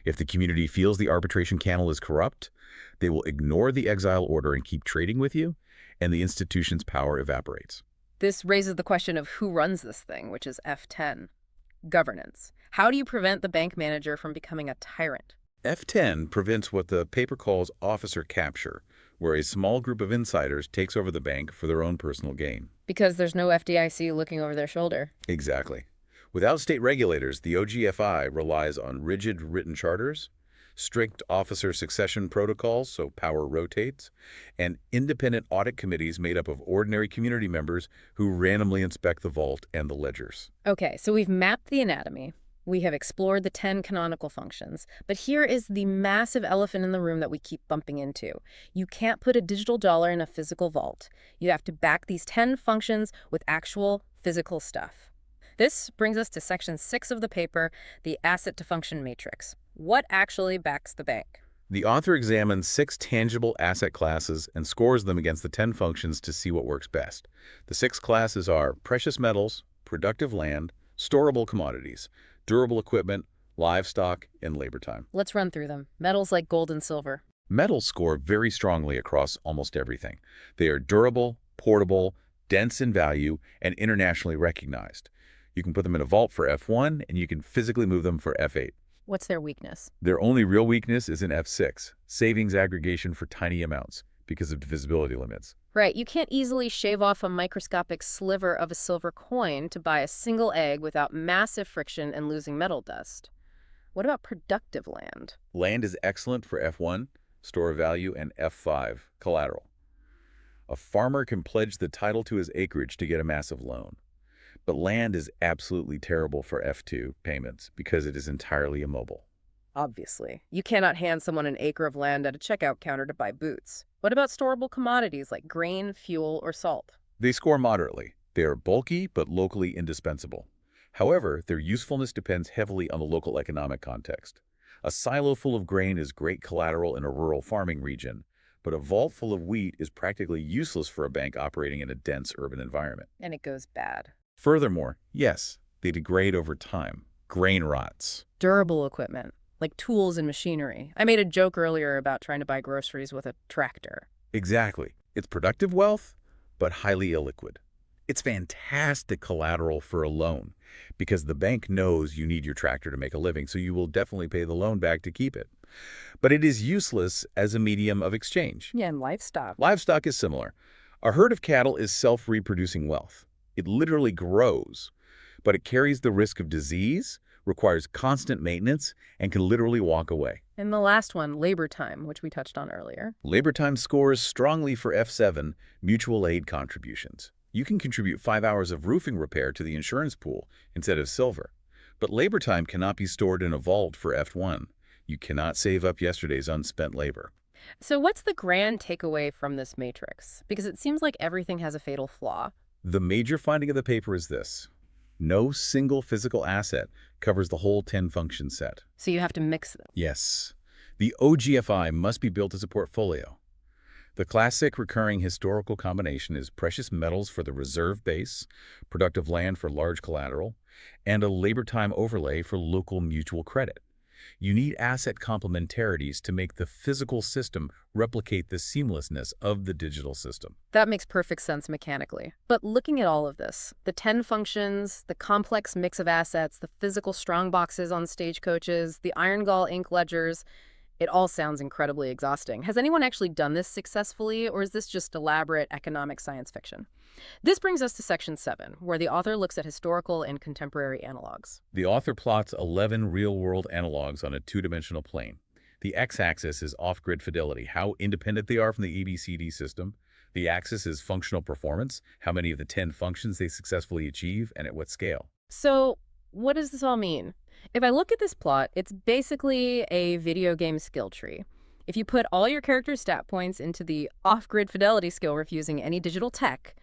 If the community feels the arbitration channel is corrupt, they will ignore the exile order and keep trading with you, and the institution's power evaporates. This raises the question of who runs this thing, which is F10. Governance. How do you prevent the bank manager from becoming a tyrant? F10 prevents what the paper calls officer capture, where a small group of insiders takes over the bank for their own personal gain. Because there's no FDIC looking over their shoulder. Exactly. Without state regulators, the OGFI relies on rigid written charters, strict officer succession protocols so power rotates, and independent audit committees made up of ordinary community members who randomly inspect the vault and the ledgers. Okay, so we've mapped the anatomy. We have explored the 10 canonical functions. But here is the massive elephant in the room that we keep bumping into. You can't put a digital dollar in a physical vault. You have to back these 10 functions with actual physical stuff. This brings us to section 6 of the paper, the asset-to-function matrix. What actually backs the bank? The author examines 6 tangible asset classes and scores them against the 10 functions to see what works best. The 6 classes are precious metals, productive land, storable commodities, durable equipment, livestock, and labor time. Let's run through them. Metals like gold and silver. Metals score very strongly across almost everything. They are durable, portable, dense in value, and internationally recognized. You can put them in a vault for F1, and you can physically move them for F8. What's their weakness? Their only real weakness is in F6, savings aggregation for tiny amounts because of divisibility limits. Right, you can't easily shave off a microscopic sliver of a silver coin to buy a single egg without massive friction and losing metal dust. What about productive land? Land is excellent for F1, store of value, and F5, collateral. A farmer can pledge the title to his acreage to get a massive loan. But land is absolutely terrible for F2 payments because it is entirely immobile. Obviously. You cannot hand someone an acre of land at a checkout counter to buy boots. What about storable commodities like grain, fuel, or salt? They score moderately. They are bulky but locally indispensable. However, their usefulness depends heavily on the local economic context. A silo full of grain is great collateral in a rural farming region, but a vault full of wheat is practically useless for a bank operating in a dense urban environment. And it goes bad. Furthermore, yes, they degrade over time. Grain rots. Durable equipment, like tools and machinery. I made a joke earlier about trying to buy groceries with a tractor. Exactly. It's productive wealth, but highly illiquid. It's fantastic collateral for a loan because the bank knows you need your tractor to make a living, so you will definitely pay the loan back to keep it. But it is useless as a medium of exchange. Yeah, and livestock. Livestock is similar. A herd of cattle is self-reproducing wealth. It literally grows, but it carries the risk of disease, requires constant maintenance, and can literally walk away. And the last one, labor time, which we touched on earlier. Labor time scores strongly for F7, mutual aid contributions. You can contribute 5 hours of roofing repair to the insurance pool instead of silver. But labor time cannot be stored in a vault for F1. You cannot save up yesterday's unspent labor. So what's the grand takeaway from this matrix? Because it seems like everything has a fatal flaw. The major finding of the paper is this. No single physical asset covers the whole 10-function set. So you have to mix them. Yes, the OGFI must be built as a portfolio. The classic recurring historical combination is precious metals for the reserve base, productive land for large collateral, and a labor time overlay for local mutual credit. You need asset complementarities to make the physical system replicate the seamlessness of the digital system. That makes perfect sense mechanically. But looking at all of this, the 10 functions, the complex mix of assets, the physical strong boxes on stagecoaches, the iron gall ink ledgers, it all sounds incredibly exhausting. Has anyone actually done this successfully, or is this just elaborate economic science fiction? This brings us to section 7, where the author looks at historical and contemporary analogs. The author plots 11 real-world analogs on a two-dimensional plane. The x-axis is off-grid fidelity, how independent they are from the ABCD system. The axis is functional performance, how many of the 10 functions they successfully achieve and at what scale. So what does this all mean? If I look at this plot, it's basically a video game skill tree. If you put all your character stat points into the off-grid fidelity skill refusing any digital tech,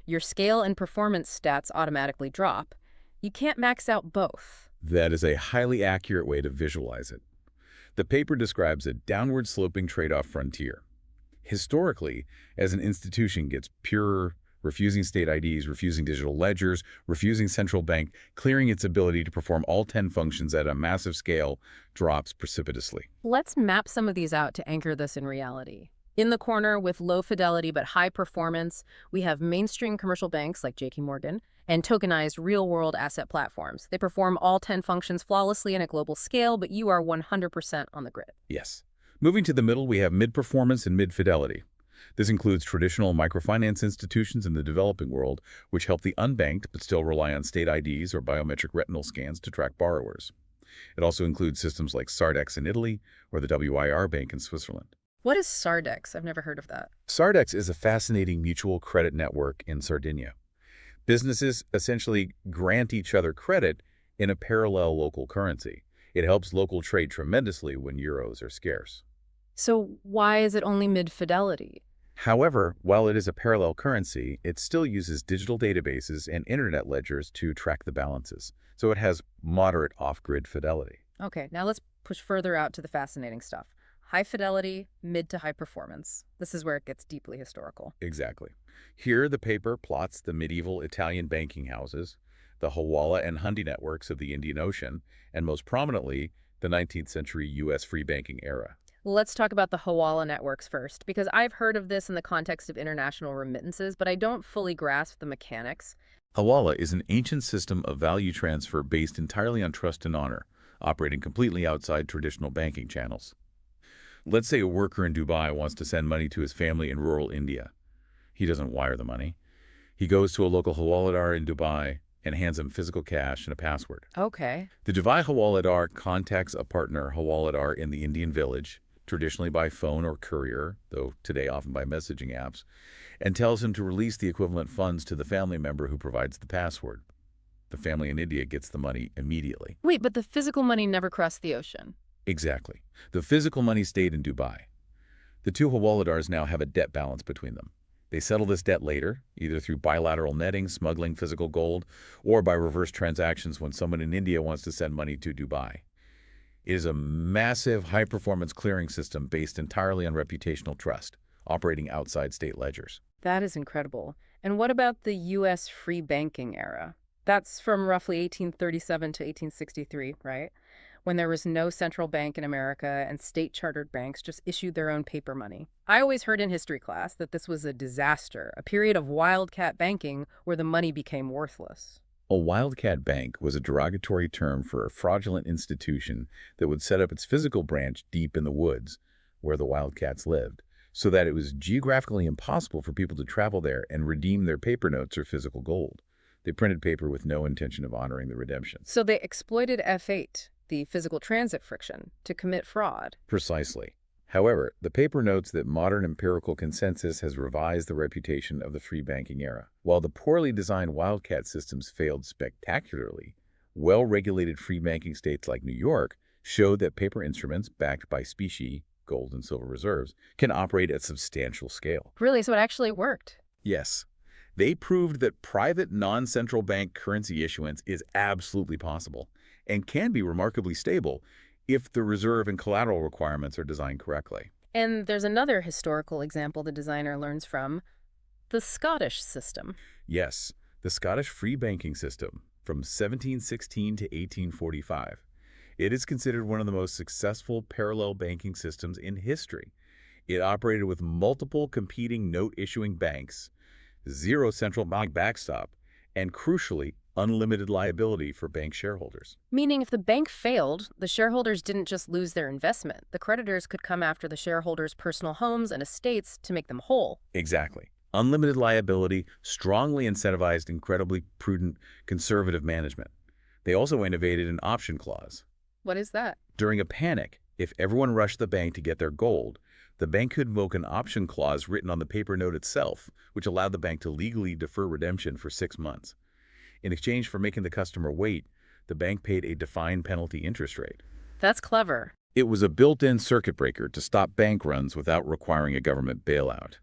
your scale and performance stats automatically drop. You can't max out both. That is a highly accurate way to visualize it. The paper describes a downward-sloping trade-off frontier. Historically, as an institution gets purer, refusing state IDs, refusing digital ledgers, refusing central bank, clearing its ability to perform all 10 functions at a massive scale drops precipitously. Let's map some of these out to anchor this in reality. In the corner, with low fidelity but high performance, we have mainstream commercial banks like JP Morgan and tokenized real-world asset platforms. They perform all 10 functions flawlessly and at global scale, but you are 100% on the grid. Yes. Moving to the middle, we have mid-performance and mid-fidelity. This includes traditional microfinance institutions in the developing world, which help the unbanked but still rely on state IDs or biometric retinal scans to track borrowers. It also includes systems like Sardex in Italy or the WIR Bank in Switzerland. What is Sardex? I've never heard of that. Sardex is a fascinating mutual credit network in Sardinia. Businesses essentially grant each other credit in a parallel local currency. It helps local trade tremendously when euros are scarce. So why is it only mid-fidelity? However, while it is a parallel currency, it still uses digital databases and internet ledgers to track the balances, so it has moderate off-grid fidelity. Okay, now let's push further out to the fascinating stuff. High fidelity, mid to high performance. This is where it gets deeply historical. Exactly. Here, the paper plots the medieval Italian banking houses, the Hawala and Hundi networks of the Indian Ocean, and most prominently, the 19th century U.S. free banking era. Let's talk about the Hawala networks first, because I've heard of this in the context of international remittances, but I don't fully grasp the mechanics. Hawala is an ancient system of value transfer based entirely on trust and honor, operating completely outside traditional banking channels. Let's say a worker in Dubai wants to send money to his family in rural India. He doesn't wire the money. He goes to a local hawaladar in Dubai and hands him physical cash and a password. Okay. The Dubai hawaladar contacts a partner hawaladar in the Indian village, traditionally by phone or courier, though today often by messaging apps, and tells him to release the equivalent funds to the family member who provides the password. The family in India gets the money immediately. Wait, but the physical money never crossed the ocean. Exactly. The physical money stayed in Dubai. The two hawaladars now have a debt balance between them. They settle this debt later, either through bilateral netting, smuggling physical gold, or by reverse transactions when someone in India wants to send money to Dubai. It is a massive, high-performance clearing system based entirely on reputational trust, operating outside state ledgers. That is incredible. And what about the U.S. free banking era? That's from roughly 1837 to 1863, right? When there was no central bank in America and state-chartered banks just issued their own paper money. I always heard in history class that this was a disaster, a period of wildcat banking where the money became worthless. A wildcat bank was a derogatory term for a fraudulent institution that would set up its physical branch deep in the woods, where the wildcats lived, so that it was geographically impossible for people to travel there and redeem their paper notes or physical gold. They printed paper with no intention of honoring the redemption. So they exploited F8. the physical transit friction, to commit fraud. Precisely. However, the paper notes that modern empirical consensus has revised the reputation of the free banking era. While the poorly designed wildcat systems failed spectacularly, well-regulated free banking states like New York showed that paper instruments backed by specie, gold and silver reserves, can operate at substantial scale. Really, so it actually worked. Yes, they proved that private non-central bank currency issuance is absolutely possible and can be remarkably stable if the reserve and collateral requirements are designed correctly. And there's another historical example the designer learns from, the Scottish system. Yes, the Scottish free banking system from 1716 to 1845. It is considered one of the most successful parallel banking systems in history. It operated with multiple competing note-issuing banks, zero central bank backstop, and crucially, unlimited liability for bank shareholders. Meaning if the bank failed, the shareholders didn't just lose their investment. The creditors could come after the shareholders' personal homes and estates to make them whole. Exactly. Unlimited liability strongly incentivized incredibly prudent, conservative management. They also innovated an option clause. What is that? During a panic, if everyone rushed the bank to get their gold, the bank could invoke an option clause written on the paper note itself, which allowed the bank to legally defer redemption for 6 months. In exchange for making the customer wait, the bank paid a defined penalty interest rate. That's clever. It was a built-in circuit breaker to stop bank runs without requiring a government bailout.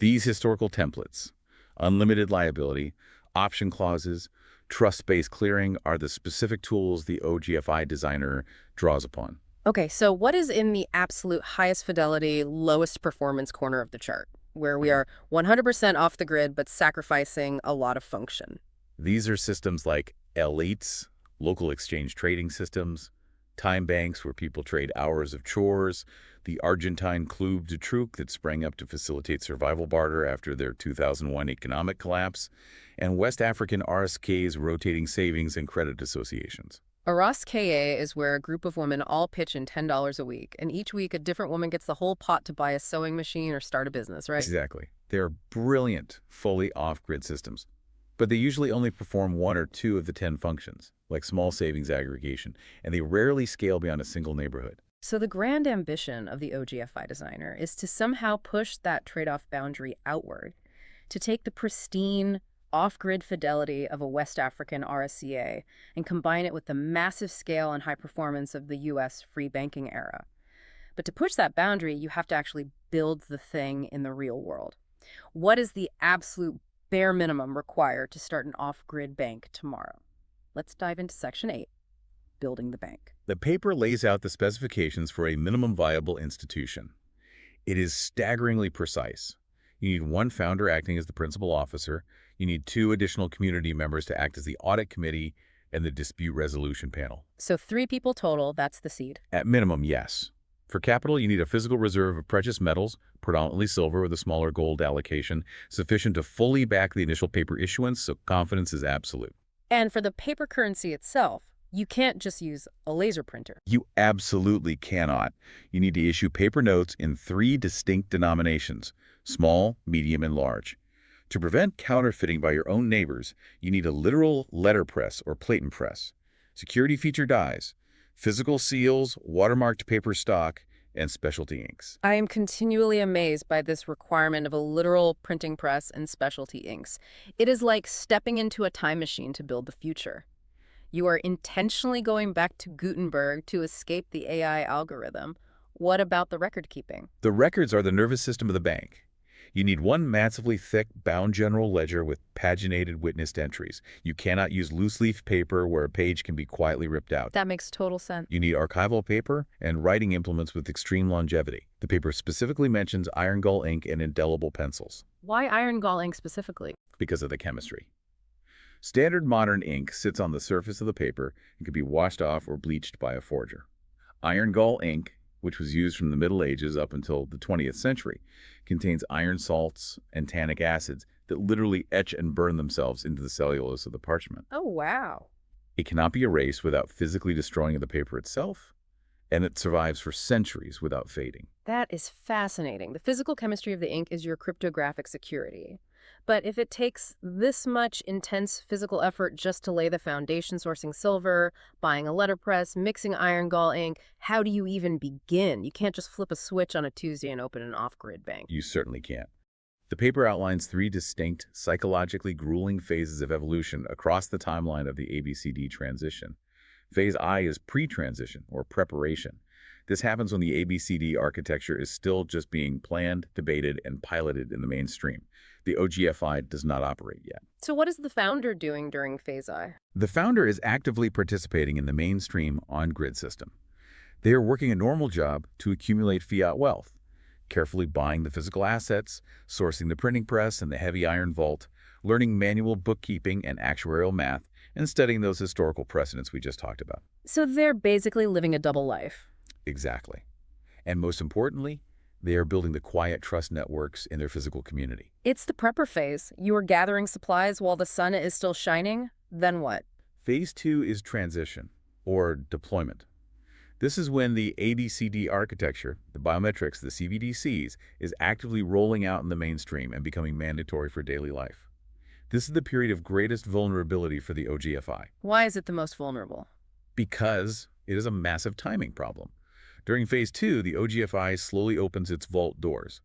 These historical templates, unlimited liability, option clauses, trust-based clearing are the specific tools the OGFI designer draws upon. Okay, so what is in the absolute highest fidelity, lowest performance corner of the chart, where we are 100% off the grid but sacrificing a lot of function? These are systems like L8s, local exchange trading systems, time banks where people trade hours of chores, the Argentine Club de Truc that sprang up to facilitate survival barter after their 2001 economic collapse, and West African RSK's rotating savings and credit associations. A ROS-KA is where a group of women all pitch in $10 a week, and each week a different woman gets the whole pot to buy a sewing machine or start a business, right? Exactly. They are brilliant, fully off-grid systems. But they usually only perform 1 or 2 of the 10 functions, like small savings aggregation, and they rarely scale beyond a single neighborhood. So the grand ambition of the OGFI designer is to somehow push that trade-off boundary outward, to take the pristine, off-grid fidelity of a West African RSCA and combine it with the massive scale and high performance of the U.S. free banking era. But to push that boundary, you have to actually build the thing in the real world. What is the absolute bare minimum required to start an off-grid bank tomorrow? Let's dive into Section 8, Building the Bank. The paper lays out the specifications for a minimum viable institution. It is staggeringly precise. You need 1 founder acting as the principal officer. You need 2 additional community members to act as the audit committee and the dispute resolution panel. So 3 people total, that's the seed. At minimum, yes. For capital, you need a physical reserve of precious metals, predominantly silver with a smaller gold allocation, sufficient to fully back the initial paper issuance, so confidence is absolute. And for the paper currency itself, you can't just use a laser printer. You absolutely cannot. You need to issue paper notes in 3 distinct denominations, small, medium, and large. To prevent counterfeiting by your own neighbors, you need a literal letterpress or platen press, security feature dies, physical seals, watermarked paper stock, and specialty inks. I am continually amazed by this requirement of a literal printing press and specialty inks. It is like stepping into a time machine to build the future. You are intentionally going back to Gutenberg to escape the AI algorithm. What about the record keeping? The records are the nervous system of the bank. You need 1 massively thick, bound general ledger with paginated witnessed entries. You cannot use loose-leaf paper where a page can be quietly ripped out. That makes total sense. You need archival paper and writing implements with extreme longevity. The paper specifically mentions iron gall ink and indelible pencils. Why iron gall ink specifically? Because of the chemistry. Standard modern ink sits on the surface of the paper and can be washed off or bleached by a forger. Iron gall ink, which was used from the Middle Ages up until the 20th century, contains iron salts and tannic acids that literally etch and burn themselves into the cellulose of the parchment. Oh, wow. It cannot be erased without physically destroying the paper itself, and it survives for centuries without fading. That is fascinating. The physical chemistry of the ink is your cryptographic security. But if it takes this much intense physical effort just to lay the foundation, sourcing silver, buying a letterpress, mixing iron gall ink, how do you even begin? You can't just flip a switch on a Tuesday and open an off-grid bank. You certainly can't. The paper outlines three distinct, psychologically grueling phases of evolution across the timeline of the ABCD transition. Phase I is pre-transition, or preparation. This happens when the ABCD architecture is still just being planned, debated, and piloted in the mainstream. The OGFI does not operate yet. So what is the founder doing during Phase I? The founder is actively participating in the mainstream on-grid system. They are working a normal job to accumulate fiat wealth, carefully buying the physical assets, sourcing the printing press and the heavy iron vault, learning manual bookkeeping and actuarial math, and studying those historical precedents we just talked about. So they're basically living a double life. Exactly. And most importantly, they are building the quiet trust networks in their physical community. It's the prepper phase. You are gathering supplies while the sun is still shining. Then what? Phase 2 is transition, or deployment. This is when the ABCD architecture, the biometrics, the CBDCs, is actively rolling out in the mainstream and becoming mandatory for daily life. This is the period of greatest vulnerability for the OGFI. Why is it the most vulnerable? Because it is a massive timing problem. During Phase 2, the OGFI slowly opens its vault doors.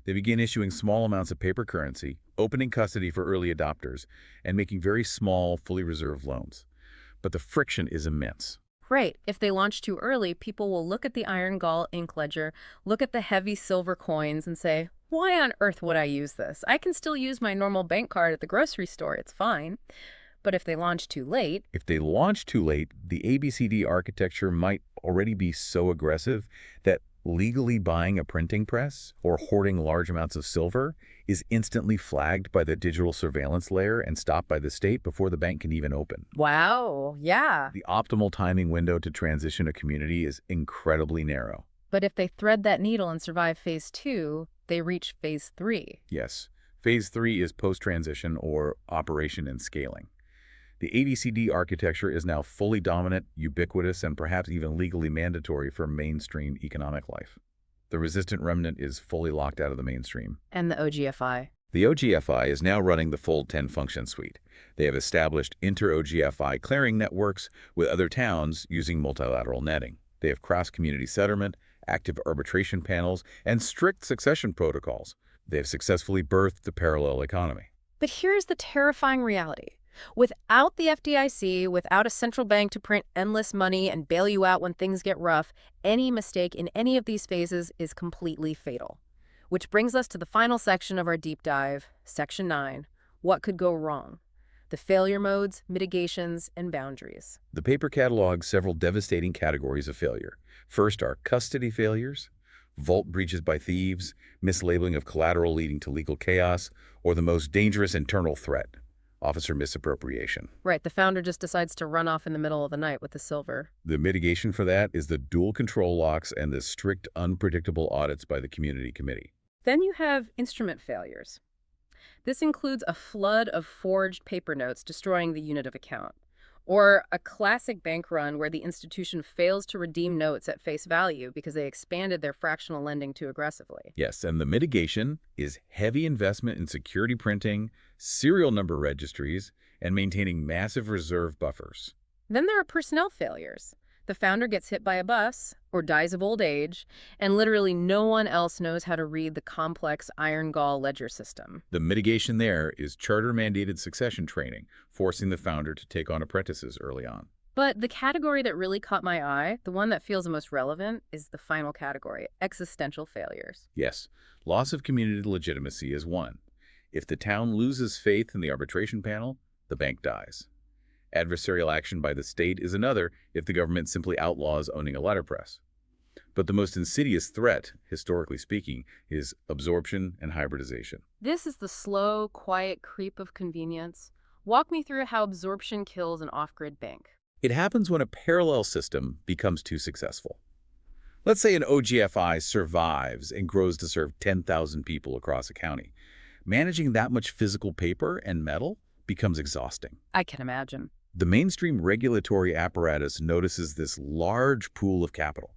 They begin issuing small amounts of paper currency, opening custody for early adopters, and making very small, fully reserved loans. But the friction is immense. Right. If they launch too early, people will look at the iron gall ink ledger, look at the heavy silver coins, and say, why on earth would I use this? I can still use my normal bank card at the grocery store. It's fine. But if they launch too late... If they launch too late, the ABCD architecture might already be so aggressive that legally buying a printing press or hoarding large amounts of silver is instantly flagged by the digital surveillance layer and stopped by the state before the bank can even open. Wow, yeah. The optimal timing window to transition a community is incredibly narrow. But if they thread that needle and survive Phase 2, they reach Phase 3. Yes. Phase 3 is post-transition, or operation and scaling. The ABCD architecture is now fully dominant, ubiquitous, and perhaps even legally mandatory for mainstream economic life. The resistant remnant is fully locked out of the mainstream. And the OGFI. The OGFI is now running the full 10-function suite. They have established inter-OGFI clearing networks with other towns using multilateral netting. They have cross-community settlement, active arbitration panels, and strict succession protocols. They have successfully birthed the parallel economy. But here's the terrifying reality. Without the FDIC, without a central bank to print endless money and bail you out when things get rough, any mistake in any of these phases is completely fatal. Which brings us to the final section of our deep dive, Section 9, What Could Go Wrong? The failure modes, mitigations, and boundaries. The paper catalogs several devastating categories of failure. First are custody failures, vault breaches by thieves, mislabeling of collateral leading to legal chaos, or the most dangerous internal threat, officer misappropriation. Right, the founder just decides to run off in the middle of the night with the silver. The mitigation for that is the dual control locks and the strict, unpredictable audits by the community committee. Then you have instrument failures. This includes a flood of forged paper notes destroying the unit of account, or a classic bank run where the institution fails to redeem notes at face value because they expanded their fractional lending too aggressively. Yes, and the mitigation is heavy investment in security printing, serial number registries, and maintaining massive reserve buffers. Then there are personnel failures. The founder gets hit by a bus or dies of old age, and literally no one else knows how to read the complex iron gall ledger system. The mitigation there is charter-mandated succession training, forcing the founder to take on apprentices early on. But the category that really caught my eye, the one that feels the most relevant, is the final category, existential failures. Yes, loss of community legitimacy is one. If the town loses faith in the arbitration panel, the bank dies. Adversarial action by the state is another if the government simply outlaws owning a letterpress. But the most insidious threat, historically speaking, is absorption and hybridization. This is the slow, quiet creep of convenience. Walk me through how absorption kills an off-grid bank. It happens when a parallel system becomes too successful. Let's say an OGFI survives and grows to serve 10,000 people across a county. Managing that much physical paper and metal becomes exhausting. I can imagine. The mainstream regulatory apparatus notices this large pool of capital.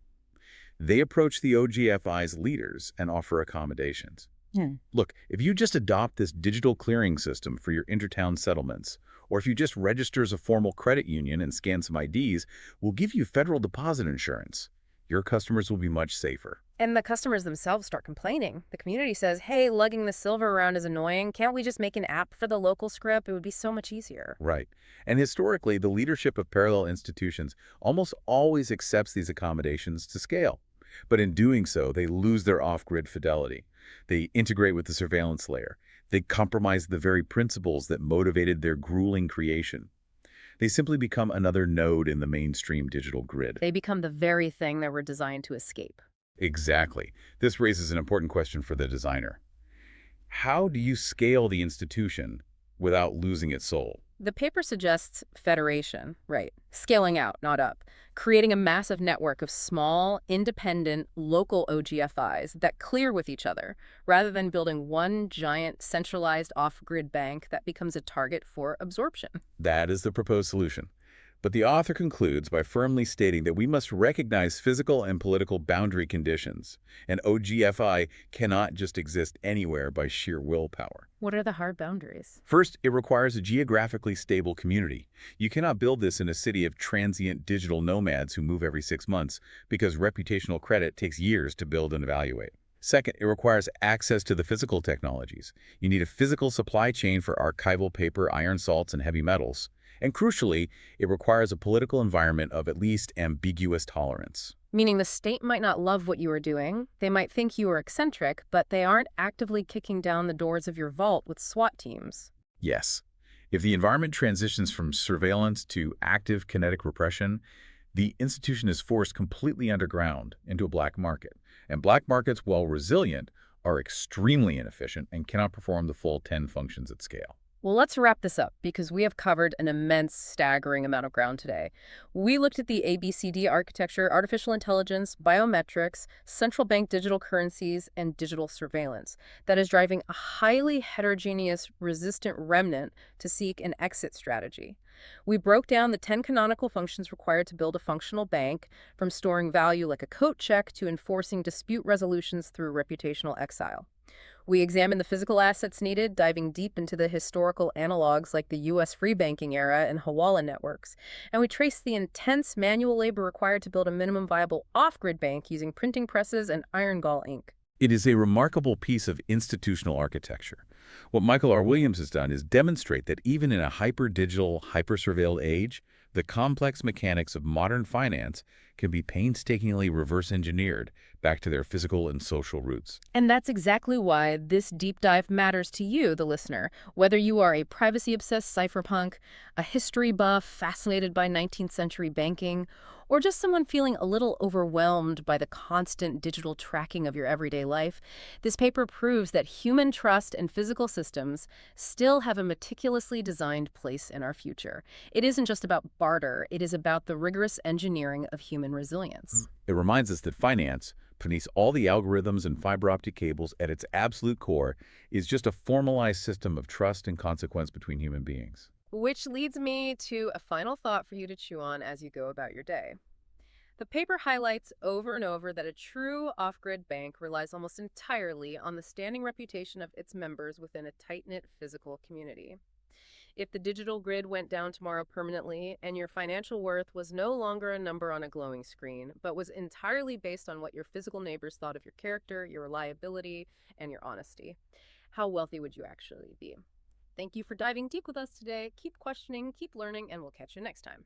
They approach the OGFI's leaders and offer accommodations. Hmm. Look, if you just adopt this digital clearing system for your intertown settlements, or if you just register as a formal credit union and scan some IDs, we'll give you federal deposit insurance. Your customers will be much safer. And the customers themselves start complaining. The community says, hey, lugging the silver around is annoying. Can't we just make an app for the local script? It would be so much easier. Right. And historically, the leadership of parallel institutions almost always accepts these accommodations to scale. But in doing so, they lose their off-grid fidelity. They integrate with the surveillance layer. They compromise the very principles that motivated their grueling creation. They simply become another node in the mainstream digital grid. They become the very thing that were designed to escape. Exactly. This raises an important question for the designer. How do you scale the institution without losing its soul? The paper suggests federation, right? Scaling out, not up. Creating a massive network of small, independent, local OGFIs that clear with each other, rather than building one giant, centralized off-grid bank that becomes a target for absorption. That is the proposed solution. But the author concludes by firmly stating that we must recognize physical and political boundary conditions, and OGFI cannot just exist anywhere by sheer willpower. What are the hard boundaries? First, it requires a geographically stable community. You cannot build this in a city of transient digital nomads who move every 6 months because reputational credit takes years to build and evaluate. Second, it requires access to the physical technologies. You need a physical supply chain for archival paper, iron salts, and heavy metals. And crucially, it requires a political environment of at least ambiguous tolerance. Meaning the state might not love what you are doing, they might think you are eccentric, but they aren't actively kicking down the doors of your vault with SWAT teams. Yes, if the environment transitions from surveillance to active kinetic repression, the institution is forced completely underground into a black market. And black markets, while resilient, are extremely inefficient and cannot perform the full 10 functions at scale. Well, let's wrap this up because we have covered an immense, staggering amount of ground today. We looked at the ABCD architecture, artificial intelligence, biometrics, central bank digital currencies, and digital surveillance that is driving a highly heterogeneous, resistant remnant to seek an exit strategy. We broke down the 10 canonical functions required to build a functional bank, from storing value like a coat check to enforcing dispute resolutions through reputational exile. We examine the physical assets needed, diving deep into the historical analogs like the U.S. free banking era and Hawala networks, and we trace the intense manual labor required to build a minimum viable off-grid bank using printing presses and iron gall ink. It is a remarkable piece of institutional architecture. What Michael R. Williams has done is demonstrate that even in a hyper-digital, hyper-surveilled age, the complex mechanics of modern finance can be painstakingly reverse-engineered back to their physical and social roots. And that's exactly why this deep dive matters to you, the listener. Whether you are a privacy-obsessed cypherpunk, a history buff fascinated by 19th century banking, or just someone feeling a little overwhelmed by the constant digital tracking of your everyday life, this paper proves that human trust and physical systems still have a meticulously designed place in our future. It isn't just about barter, it is about the rigorous engineering of human resilience. It reminds us that finance, beneath all the algorithms and fiber optic cables at its absolute core, is just a formalized system of trust and consequence between human beings. Which leads me to a final thought for you to chew on as you go about your day. The paper highlights over and over that a true off-grid bank relies almost entirely on the standing reputation of its members within a tight-knit physical community. If the digital grid went down tomorrow permanently and your financial worth was no longer a number on a glowing screen, but was entirely based on what your physical neighbors thought of your character, your reliability, and your honesty, how wealthy would you actually be? Thank you for diving deep with us today. Keep questioning, keep learning, and we'll catch you next time.